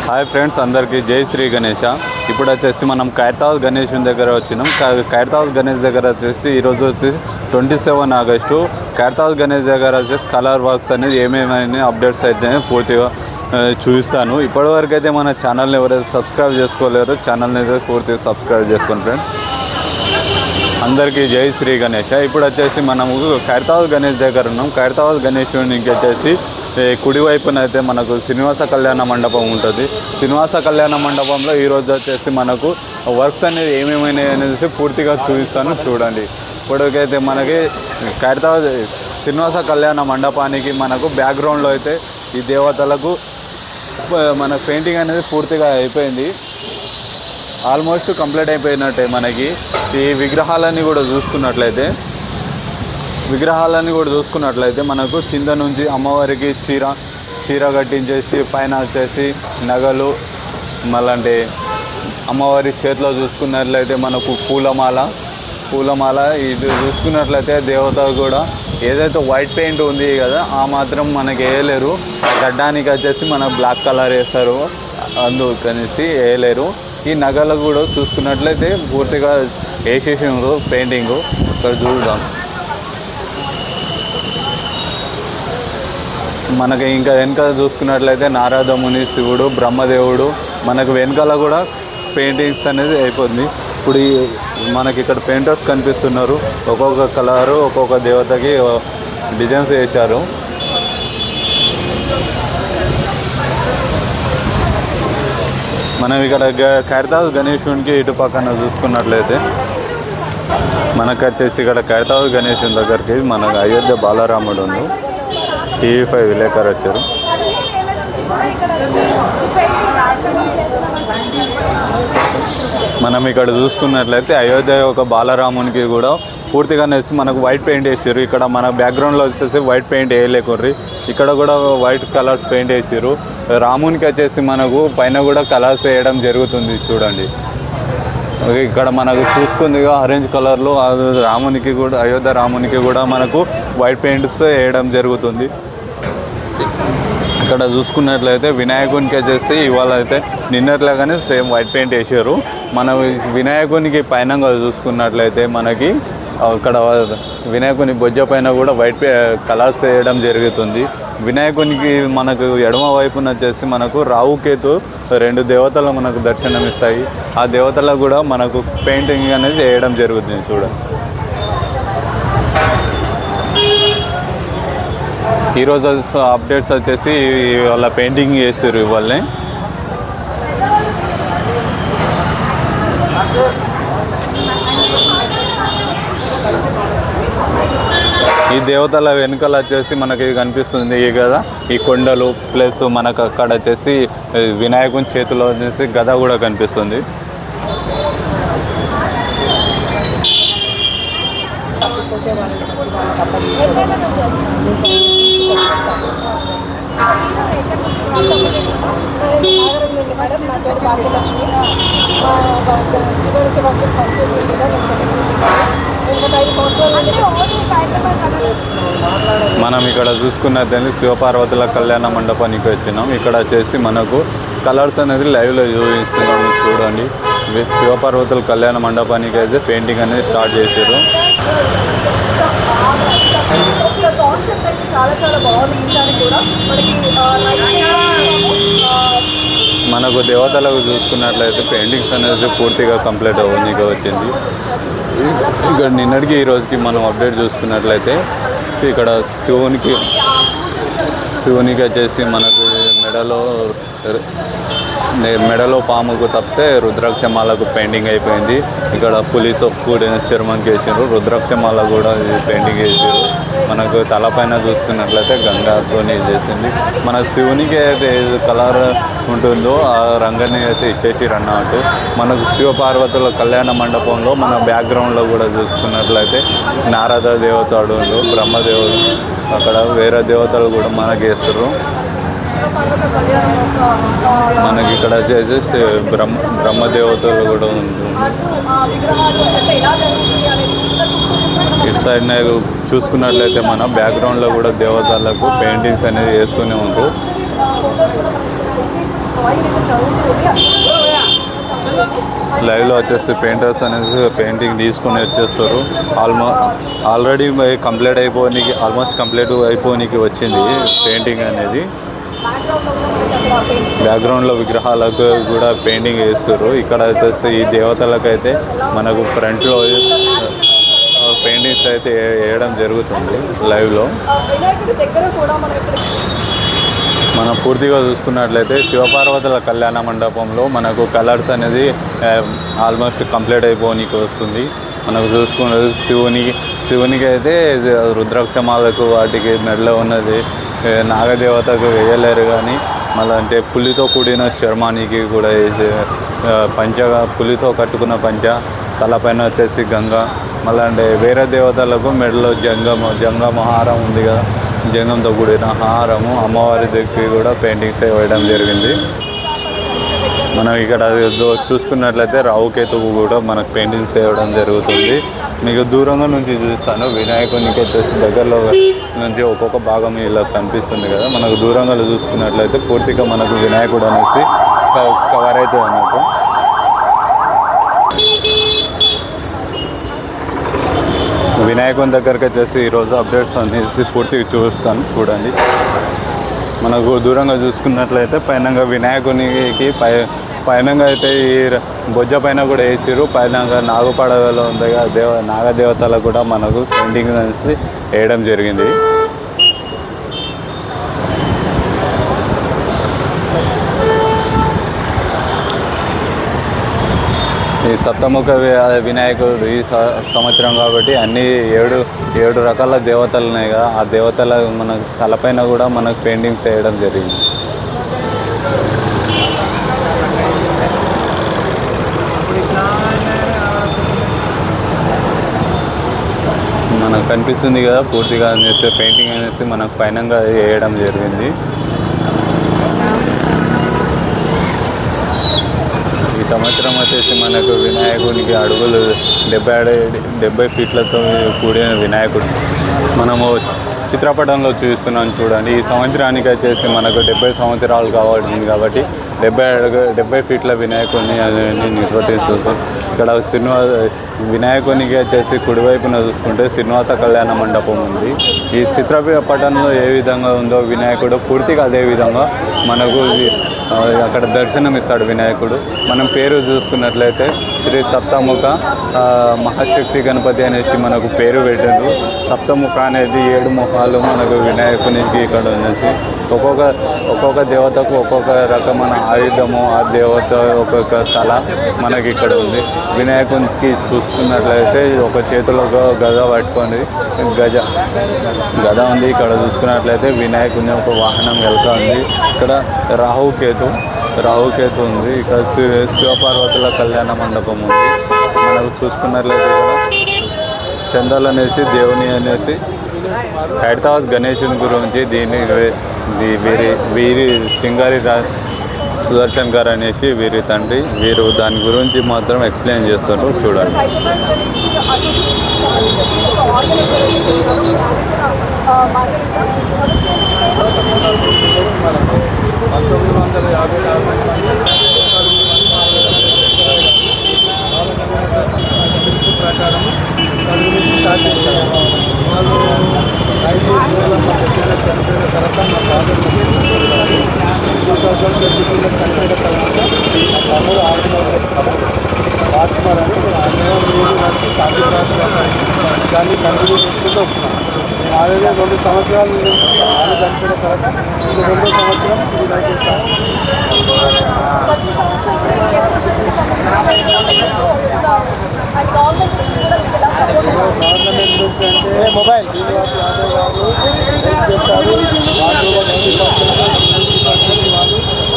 Hi friends, అందరికీ జై శ్రీ గణేష. ఇప్పుడు వచ్చేసి మనం ఖైరతాబాద్ గణేష్ దగ్గర వచ్చినాం. ఖైరతాబాద్ గణేష్ దగ్గర వచ్చేసి ఈరోజు వచ్చేసి 27 ఆగస్టు ఖైరతాబాద్ గణేష్ దగ్గర వచ్చేసి కలర్ వర్క్స్ అనేది ఏమేమైనా అప్డేట్స్ అయితే పూర్తిగా చూపిస్తాను. ఇప్పటివరకు అయితే మన ఛానల్ని ఎవరైతే సబ్స్క్రైబ్ చేసుకోలేరో ఛానల్ని అయితే పూర్తిగా సబ్స్క్రైబ్ చేసుకోండి ఫ్రెండ్స్. అందరికీ జై శ్రీ గణేష. ఇప్పుడు వచ్చేసి మనము ఖైరతాబాద్ గణేష్ దగ్గర ఉన్నాం. ఖైరతాబాద్ గణేషునికి వచ్చేసి కుడివైపున అయితే మనకు శ్రీనివాస కళ్యాణ మండపం ఉంటుంది. శ్రీనివాస కళ్యాణ మండపంలో ఈరోజు వచ్చేసి మనకు వర్క్స్ అనేది ఏమేమైనా అనేసి పూర్తిగా చూపిస్తాను, చూడండి. ఇప్పటికైతే మనకి ఖైరతాబాద్ శ్రీనివాస కళ్యాణ మండపానికి మనకు బ్యాక్గ్రౌండ్లో అయితే ఈ దేవతలకు మన పెయింటింగ్ అనేది పూర్తిగా అయిపోయింది, ఆల్మోస్ట్ కంప్లీట్ అయిపోయినట్టే. మనకి ఈ విగ్రహాలన్నీ కూడా చూసుకున్నట్లయితే మనకు కింద నుంచి అమ్మవారికి చీర కట్టించేసి పైన వచ్చేసి నగలు, మళ్ళీ అమ్మవారి చేతిలో చూసుకున్నట్లయితే మనకు పూలమాల ఇది చూసుకున్నట్లయితే దేవత కూడా ఏదైతే వైట్ పెయింట్ ఉంది కదా ఆ మాత్రం మనకి వేయలేరు. గడ్డానికి వచ్చేసి మన బ్లాక్ కలర్ వేస్తారు, అందుకనేసి వేయలేరు. ఈ నగలు కూడా చూసుకున్నట్లయితే పూర్తిగా వేసేసిండ్రు పెయింటింగ్. ఇక్కడ చూద్దాం, మనకి ఇంకా వెనకాల చూసుకున్నట్లయితే నారదముని, శివుడు, బ్రహ్మదేవుడు మనకు వెనకాల కూడా పెయింటింగ్స్ అనేది అయిపోతుంది. ఇప్పుడు మనకి ఇక్కడ పెయింటర్స్ కనిపిస్తున్నారు, ఒక్కొక్క కలరు ఒక్కొక్క దేవతకి డిజైన్స్ వేశారు. మనం ఇక్కడ ఖైరతాబాద్ గణేశునికి ఇటు పక్కన చూసుకున్నట్లయితే మనకు వచ్చేసి ఇక్కడ ఖైరతాబాద్ గణేశుని దగ్గరికి మనకు అయోధ్య బాలరాముడు ఉంది. TV5 విలేకరు వచ్చారు. మనం ఇక్కడ చూసుకున్నట్లయితే అయోధ్య ఒక బాలరామునికి కూడా పూర్తిగా మనకు వైట్ పెయింట్ వేసారు. ఇక్కడ మన బ్యాక్గ్రౌండ్లో వచ్చేసి వైట్ పెయింట్ వేయలేకుర్రి, ఇక్కడ కూడా వైట్ కలర్స్ పెయింట్ వేసారు. రామునికి వచ్చేసి మనకు పైన కూడా కలర్స్ వేయడం జరుగుతుంది, చూడండి. ఇక్కడ మనకు చూసుకుందిగా ఆరెంజ్ కలర్లో రామునికి కూడా, అయోధ్య రామునికి కూడా మనకు వైట్ పెయింట్స్ వేయడం జరుగుతుంది. ఇక్కడ చూసుకున్నట్లయితే వినాయకునికి వచ్చేసి ఇవాళ అయితే నిన్నట్లాగానే సేమ్ వైట్ పెయింట్ వేసారు. మన వినాయకునికి పైన చూసుకున్నట్లయితే మనకి అక్కడ వినాయకుని బొజ్జ పైన కూడా వైట్ కలర్స్ వేయడం జరుగుతుంది. వినాయకునికి మనకు ఎడమ వైపున వచ్చేసి మనకు రావుకేతు 2 దేవతలు మనకు దర్శనమిస్తాయి. ఆ దేవతలకు కూడా మనకు పెయింటింగ్ అనేది వేయడం జరుగుతుంది, చూడండి. ఈరోజు అప్డేట్స్ వచ్చేసి వాళ్ళ పెయింటింగ్ చేస్తారు ఇవాళనే. ఈ దేవతల వెనుకలు వచ్చేసి మనకి కనిపిస్తుంది కదా ఈ కొండలు, ప్లస్ మనకు అక్కడ వచ్చేసి వినాయకుని చేతిలో వచ్చేసి గద కూడా కనిపిస్తుంది. మనం ఇక్కడ చూసుకున్నట్లయితే శివపార్వతుల కళ్యాణ మండపానికి వచ్చినాం. ఇక్కడ వచ్చేసి మనకు కలర్స్ అనేది లైవ్లో చూపిస్తున్నాము, చూడండి. శివపార్వతుల కళ్యాణ మండపానికి అయితే పెయింటింగ్ అనేది స్టార్ట్ చేశారు. మనకు దేవతలకు చూసుకున్నట్లయితే పెయింటింగ్స్ అనేది పూర్తిగా కంప్లీట్ అవ్వడానికి వచ్చింది. ఇక్కడ నిన్నటికి ఈ రోజుకి మనం అప్డేట్ చూసుకున్నట్లయితే ఇక్కడ శివునికి వచ్చేసి మనకు మెడలో పాముకు తప్పితే రుద్రాక్షమాలకు పెయింటింగ్ అయిపోయింది. ఇక్కడ పులితో కూడిన చర్మం చేసారు, రుద్రాక్షమాల కూడా పెయింటింగ్ చేసారు. మనకు తలపైన చూసుకున్నట్లయితే గంగాతో చేసింది. మన శివునికి అయితే ఏది కలర్ ఉంటుందో ఆ రంగాన్ని అయితే ఇచ్చేసారు అన్నట్టు. మనకు శివపార్వతుల కళ్యాణ మండపంలో మన బ్యాక్గ్రౌండ్లో కూడా చూసుకున్నట్లయితే నారద దేవతడు, బ్రహ్మదేవుడు, అక్కడ వేరే దేవతలు కూడా మనకి వేస్తారు. మనకి ఇక్కడ వచ్చేసి బ్రహ్మదేవతలు కూడా ఉంటుంది. ఇటు సైడ్ చూసుకున్నట్లయితే మన బ్యాక్గ్రౌండ్లో కూడా దేవతలకు పెయింటింగ్స్ అనేది వేస్తూనే ఉంటారు. లైవ్లో వచ్చేసి పెయింటర్స్ అనేది పెయింటింగ్ తీసుకొని వచ్చేస్తారు. ఆల్రెడీ ఆల్మోస్ట్ కంప్లీట్ అయిపోనికి వచ్చింది పెయింటింగ్ అనేది. బ్యాక్గ్రౌండ్లో విగ్రహాలకు కూడా పెయింటింగ్ వేస్తారు. ఇక్కడ వచ్చేసి ఈ దేవతలకైతే మనకు ఫ్రంట్లో పెయింటింగ్స్ అయితే వేయడం జరుగుతుంది లైవ్లో. మనం పూర్తిగా చూసుకున్నట్లయితే శివపార్వతుల కళ్యాణ మండపంలో మనకు కలర్స్ అనేది ఆల్మోస్ట్ కంప్లీట్ అయిపోనికి వస్తుంది. మనకు చూసుకున్నది శివునికి అయితే రుద్రాక్షమాలకు వాటికి మెడలో ఉన్నది నాగదేవతకు వేయలేరు. కానీ మళ్ళీ అంటే పులితో కూడిన చర్మానికి కూడా పులితో కట్టుకున్న పంచ, తలపైన వచ్చేసి గంగ, మళ్ళీ అంటే వేరే దేవతలకు మెడలో జంగమహారం ఉంది కదా, జంగంతో కూడిన హారము, అమ్మవారి దగ్గరికి కూడా పెయింటింగ్స్ వేయడం జరిగింది. మనం ఇక్కడ చూసుకున్నట్లయితే రావుకేతువు కూడా మనకు పెయింటింగ్స్ వేయడం జరుగుతుంది. మీకు దూరంగా నుంచి చూస్తాను. వినాయకునికి వచ్చేసి దగ్గరలో నుంచి ఒక్కొక్క భాగం ఇలా కనిపిస్తుంది కదా. మనకు దూరంగా చూసుకున్నట్లయితే పూర్తిగా మనకు వినాయకుడు అనేసి కవర్ అవుతుంది అన్నట్టు. వినాయకుని దగ్గరికి వచ్చేసి ఈరోజు అప్డేట్స్ అనేసి పూర్తిగా చూస్తాను, చూడండి. మనకు దూరంగా చూసుకున్నట్లయితే పైన వినాయకునికి పైన అయితే ఈ బొజ్జ పైన కూడా వేసారు. పైన నాగుపడవలో ఉంది నాగదేవతలకు కూడా మనకు పెయింటింగ్ అనేసి వేయడం జరిగింది. ఈ సప్తముఖ వినాయకుడు ఈ సంవత్సరం కాబట్టి అన్ని ఏడు రకాల దేవతలు ఉన్నాయి కదా. ఆ దేవతల మన తలపైన కూడా మనకు పెయింటింగ్స్ వేయడం జరిగింది. మనకు కనిపిస్తుంది కదా పూర్తిగా అనేసి పెయింటింగ్ అనేసి మనకు పైన వేయడం జరిగింది. ఈ సంవత్సరం వచ్చేసి మనకు వినాయకునికి అడుగులు 70 ఫీట్లతో కూడిన వినాయకుడు మనము చిత్రపటంలో చూస్తున్నాం, చూడండి. ఈ సంవత్సరానికి వచ్చేసి మనకు 70 సంవత్సరాలు కావాలి కాబట్టి 70 ఫీట్ల వినాయకుడిని నిర్వర్తిస్తుంది. ఇక్కడ వినాయకునికి వచ్చేసి కుడివైపున చూసుకుంటే శ్రీనివాస కళ్యాణ మండపం ఉంది. ఈ చిత్రపటంలో ఏ విధంగా ఉందో వినాయకుడు పూర్తిగా అదే విధంగా మనకు అక్కడ దర్శనం ఇస్తాడు వినాయకుడు. మనం పేరు చూసుకున్నట్లయితే శ్రీ సప్తముఖ మహాశక్తి గణపతి అనేసి మనకు పేరు పెట్టారు. సప్తముఖ అనేది 7 ముఖాలు మనకు వినాయకునికి ఇక్కడ ఉన్నది. ఒక్కొక్క దేవతకు ఒక్కొక్క రకమైన ఆయుధము, ఆ దేవత ఒక్కొక్క స్థల మనకి ఇక్కడ ఉంది. వినాయకునికి చూసుకున్నట్లయితే ఒక చేతిలో గద పట్టుకొని గద ఉంది. ఇక్కడ చూసుకున్నట్లయితే వినాయకుని ఒక వాహనం వెళ్తా ఉంది. ఇక్కడ రాహుకేతు ఉంది. ఇక్కడ శివపార్వతుల కళ్యాణ మండపం ఉంది. మనకు చూసుకున్నట్లయితే ఇక్కడ చందాలు అనేసి దేవుని అనేసి ఖైరతాబాద్ గణేశుని గురించి వీరి సింగారి సుదర్శన్ గారు అనేసి వీరి తండ్రి, వీరు దాని గురించి మాత్రం ఎక్స్ప్లెయిన్ చేస్తారు, చూడండి. ప్రకారం స్టార్ట్ చేశారు. వాళ్ళు 5 చనిపోయిన తర్వాత మా ఫాదర్ చనిపోయిన తర్వాత మా తమ్ముడు రాజ్కుమార్ అని వారికి సాధ్యపడాలి దాన్ని కంటిన్యూ చేసుకుంటూ వస్తున్నాం. ఆల్రెడీ 2 సంవత్సరాలు చనిపోయిన తర్వాత 2వ సంవత్సరం గవర్నమెంట్ నుంచి అంటే మొబైల్ శ్రీనివాస్ యాదవ్ గారు హెల్ప్ చేస్తారు. వాళ్ళు వాళ్ళు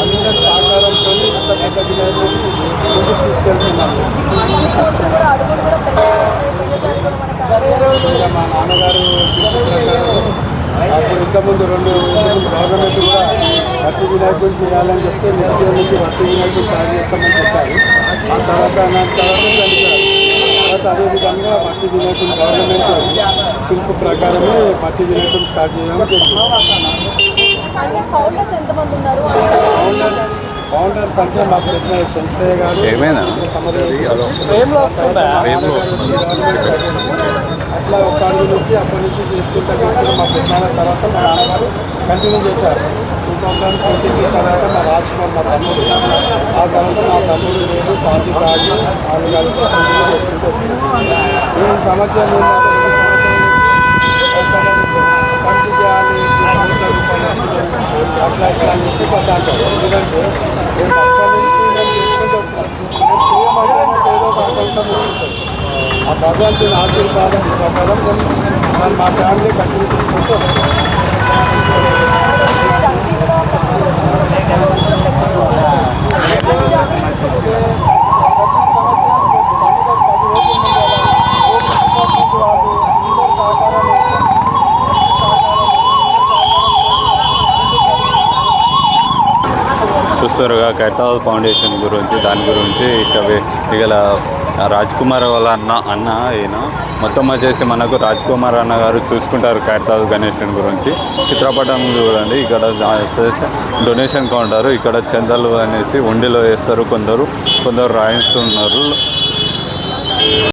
అందరి సహకారంతో ఇంత పెద్ద వినాయకుడిని ముందుకు తీసుకెళ్తున్నారు. మా నాన్నగారు అప్పుడు ఇంతకుముందు 2 గవర్నమెంట్ కూడా మట్టి వినాయకుడిని చేయాలని చెప్తే నెక్స్ట్ ఇయర్ నుంచి మట్టి వినాయకుడిని తయారు చేస్తామని చెప్పారు. ఆ తర్వాత చనిపోయారు. తర్వాత అదేవిధంగా మట్టి వినాయకుని గవర్నమెంట్ పిలుపు ప్రకారమే మట్టి వినాయకుని స్టార్ట్ చేయడం జరిగింది. ఫౌండర్స్ అంటే మాకు తెలిసిన శంకరయ్య గారు ఏమైందా? అట్లా ఒక అడుగు నుంచి అక్కడి నుంచి తీసుకుంటే మా పెద్దనాన్న తర్వాత మా నాన్నగారు కంటిన్యూ చేశారు. 2020 తర్వాత మా రాజ్కుమార్ మా తమ్ముడు, ఆ తర్వాత మా తమ్ముడు నేను సాధ్య రాజు వాళ్ళు కలిపి కంటిన్యూ చేసుకుంటూ వస్తున్నాం. ఈ సంవత్సరం కంటి చేయాలి అట్లా ఇట్లా అని చెప్పి పడ్డాను. ఎందుకంటే నేను అక్కడి నుంచి నేను చేసుకుంటూ వచ్చినాను. ఏదో ఒక అకౌంట్ ఉంటుంది. ఆ భగవంతుని ఆశీర్వాదం ప్రకారం నేను మా ఫ్యామిలీ కంటిన్యూ చేసుకుంటూ చూస్తారుగా ఖైరతాబాద్ ఫౌండేషన్ గురించి, దాని గురించి ఇక రాజ్ కుమార్ వాళ్ళ అన్న ఈయన మొత్తం వచ్చేసి మనకు రాజ్ కుమార్ అన్న గారు చూసుకుంటారు ఖైరతాబాద్ గణేషన్ గురించి. చిత్రపటం చూడండి, ఇక్కడ డొనేషన్ కౌంటర్, ఇక్కడ చందాలు అనేసి ఉండిలో వేస్తారు, కొందరు రాయిస్తున్నారు.